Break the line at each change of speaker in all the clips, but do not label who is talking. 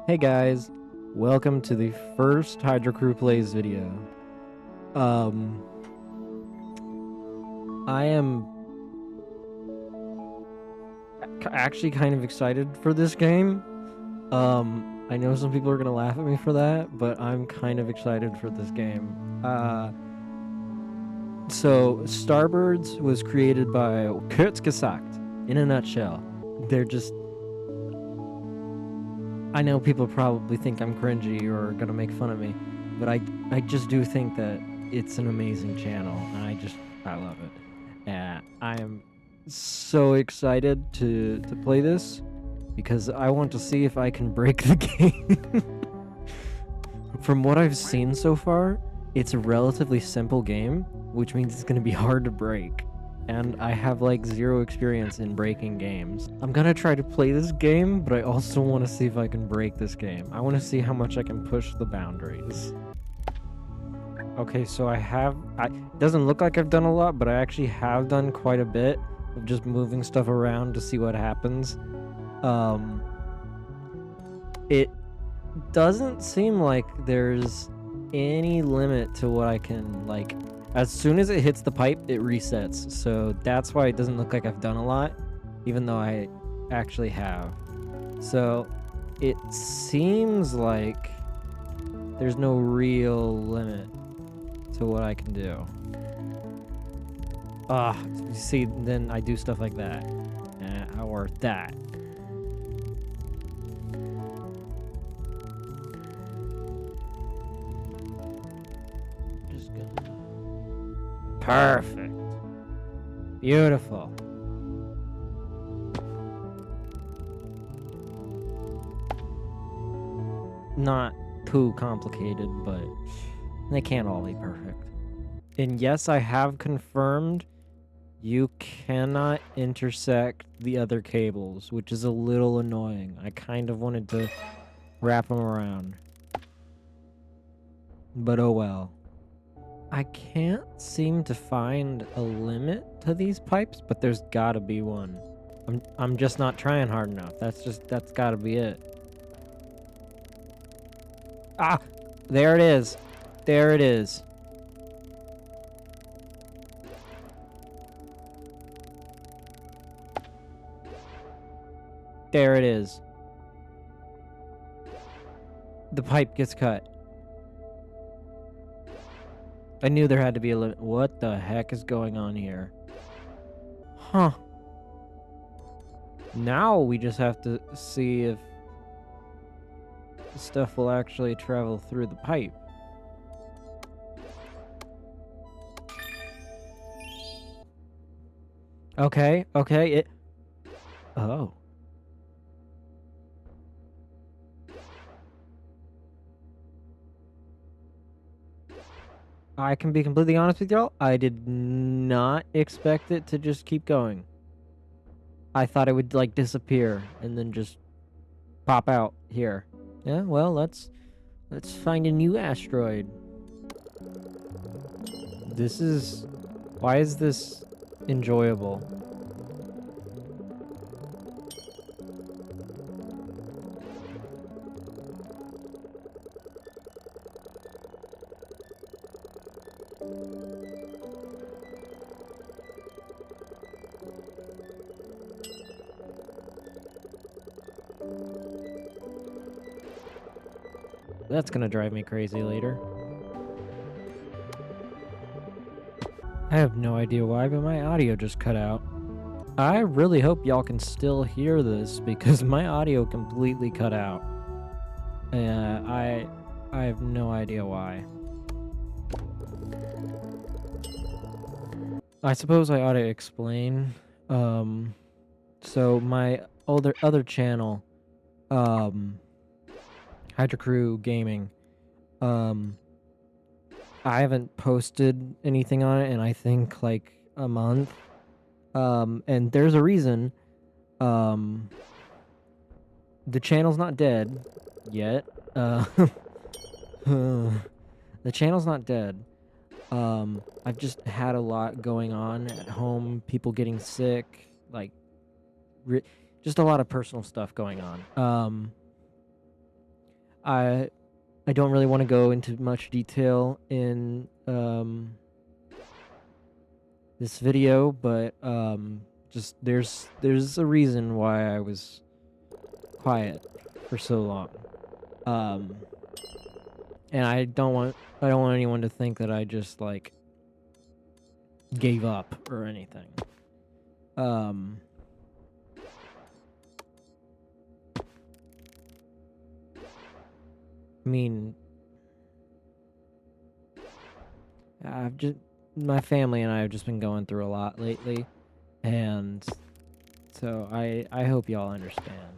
Hey guys, welcome to the first Hydro Crew Plays video. I am actually kind of excited for this game. I know some people are gonna laugh at me for that, but I'm kind of excited for this game. So Starbirds was created by Kurzgesagt. In a nutshell, they're just. I know people probably think I'm cringy or gonna make fun of me, but I just do think that it's an amazing channel, and I love it. I am so excited to play this because I want to see if I can break the game. From what I've seen so far, it's a relatively simple game, which means it's gonna be hard to break. And I have like zero experience in breaking games. I'm gonna try to play this game, but I also want to see if I can break this game. I want to see how much I can push the boundaries. Okay, so it doesn't look like I've done a lot, but I actually have done quite a bit of just moving stuff around to see what happens. It doesn't seem like there's any limit to what I can, like, as soon as it hits the pipe, it resets. So that's why it doesn't look like I've done a lot, even though I actually have. So it seems like there's no real limit to what I can do. You see, then I do stuff like that. Or that. Just gonna... Perfect. Beautiful. Not too complicated, but they can't all be perfect. And yes, I have confirmed you cannot intersect the other cables, which is a little annoying. I kind of wanted to wrap them around. But oh well. I can't seem to find a limit to these pipes, but there's gotta be one. I'm just not trying hard enough. That's gotta be it. Ah! There it is. There it is. There it is. The pipe gets cut. I knew there had to be a limit. What the heck is going on here? Huh. Now we just have to see if the stuff will actually travel through the pipe. Okay, oh. I can be completely honest with y'all. I did not expect it to just keep going. I thought it would like disappear and then just pop out here. Yeah, well, let's find a new asteroid. Why is this enjoyable? That's gonna drive me crazy later. I have no idea why, but my audio just cut out. I really hope y'all can still hear this because my audio completely cut out. I have no idea why. I suppose I ought to explain. So my other channel, Hydro Crew Gaming, I haven't posted anything on it in I think like a month. And there's a reason. The channel's not dead yet. The channel's not dead. I've just had a lot going on at home, people getting sick, like just a lot of personal stuff going on. I don't really want to go into much detail in this video, but just there's a reason why I was quiet for so long. And I don't want anyone to think that I just like gave up or anything. I mean, my family and I have just been going through a lot lately, and so I hope y'all understand.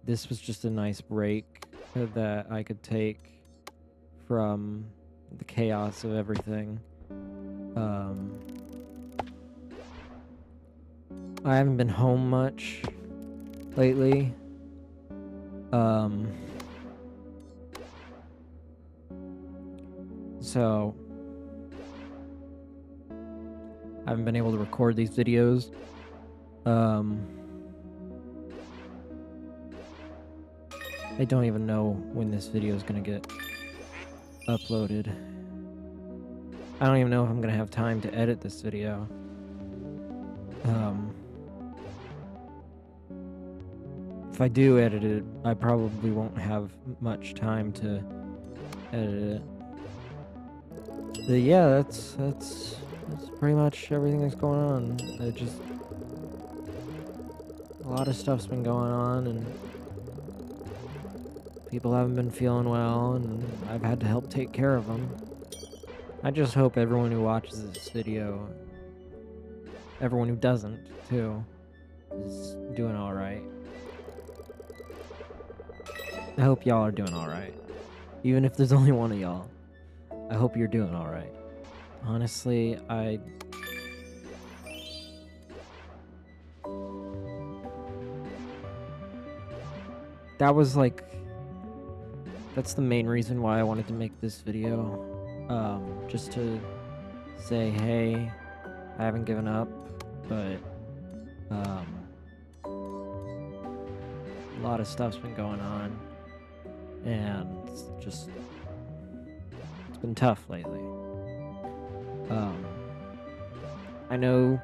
This was just a nice break that I could take from the chaos of everything. I haven't been home much lately. So I haven't been able to record these videos. I don't even know when this video is gonna get uploaded. I don't even know if I'm gonna have time to edit this video. If I do edit it, I probably won't have much time to edit it. But yeah, that's pretty much everything that's going on. A lot of stuff's been going on, and people haven't been feeling well, and I've had to help take care of them. I just hope everyone who watches this video, everyone who doesn't, too, is doing alright. I hope y'all are doing alright. Even if there's only one of y'all, I hope you're doing alright. Honestly, that's the main reason why I wanted to make this video. Just to say, hey, I haven't given up, but, a lot of stuff's been going on, and it's been tough lately. I know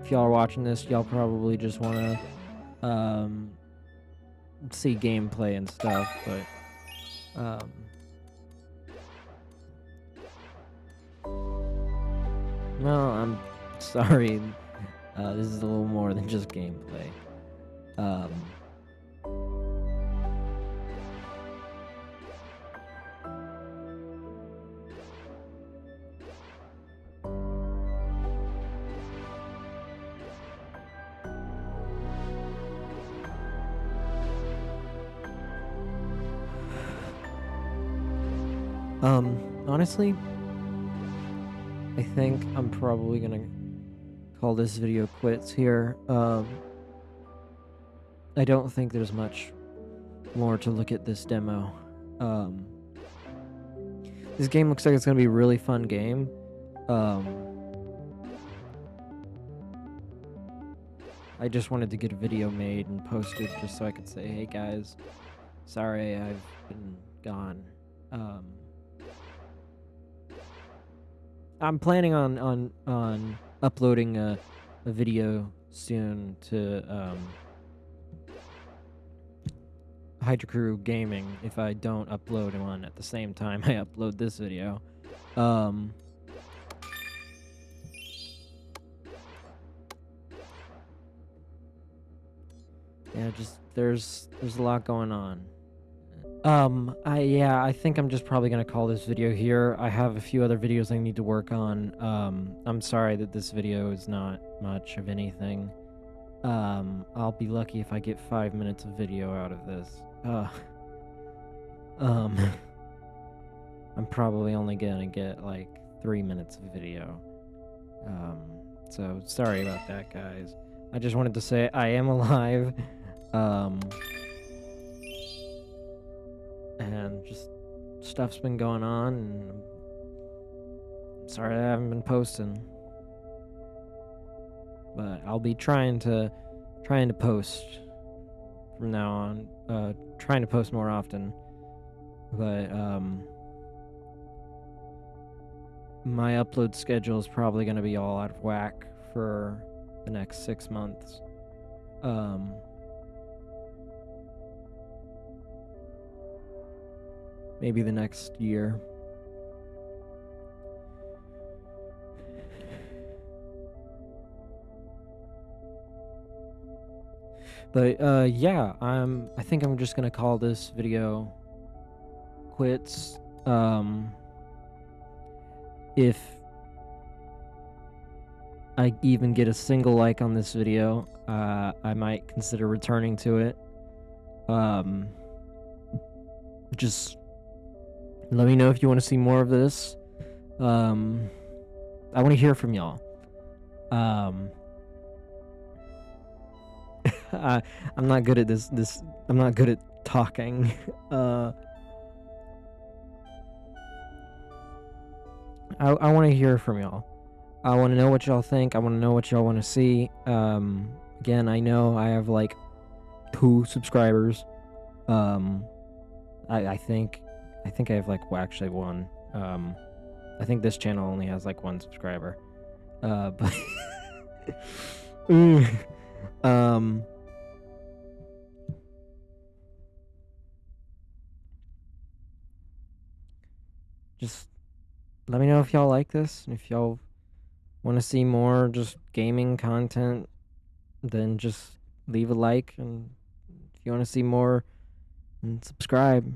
if y'all are watching this, y'all probably just want to, see gameplay and stuff, but, no, I'm sorry. This is a little more than just gameplay. Honestly, I think I'm probably gonna call this video quits here. I don't think there's much more to look at this demo. This game looks like it's gonna be a really fun game. I just wanted to get a video made and posted just so I could say, hey guys, sorry I've been gone. I'm planning on uploading a video soon to Hydra Crew Gaming if I don't upload one at the same time I upload this video. Yeah, just there's a lot going on. I think I'm just probably gonna call this video here. I have a few other videos I need to work on. I'm sorry that this video is not much of anything. I'll be lucky if I get 5 minutes of video out of this. I'm probably only gonna get like 3 minutes of video. So sorry about that, guys. I just wanted to say I am alive. And just stuff's been going on, and I'm sorry I haven't been posting, but I'll be trying to post from now on. Trying to post more often, but my upload schedule is probably going to be all out of whack for the next 6 months. Maybe the next year. But yeah, I think I'm just gonna call this video quits. If I even get a single like on this video, I might consider returning to it. Just let me know if you want to see more of this. I want to hear from y'all. I'm not good at this. I'm not good at talking. I want to hear from y'all. I want to know what y'all think. I want to know what y'all want to see. Again, I know I have like 2 subscribers. I think I have like, well, actually 1. I think this channel only has like 1 subscriber. But just let me know if y'all like this, and if y'all want to see more just gaming content, then just leave a like, and if you want to see more, then subscribe.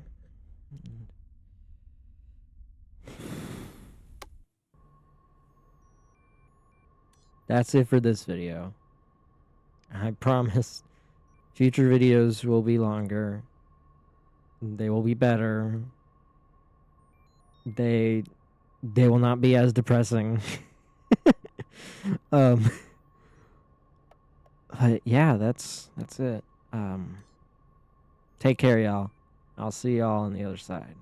That's it for this video. I promise future videos will be longer. They will be better. They will not be as depressing. But yeah, that's it. Take care, y'all. I'll see y'all on the other side.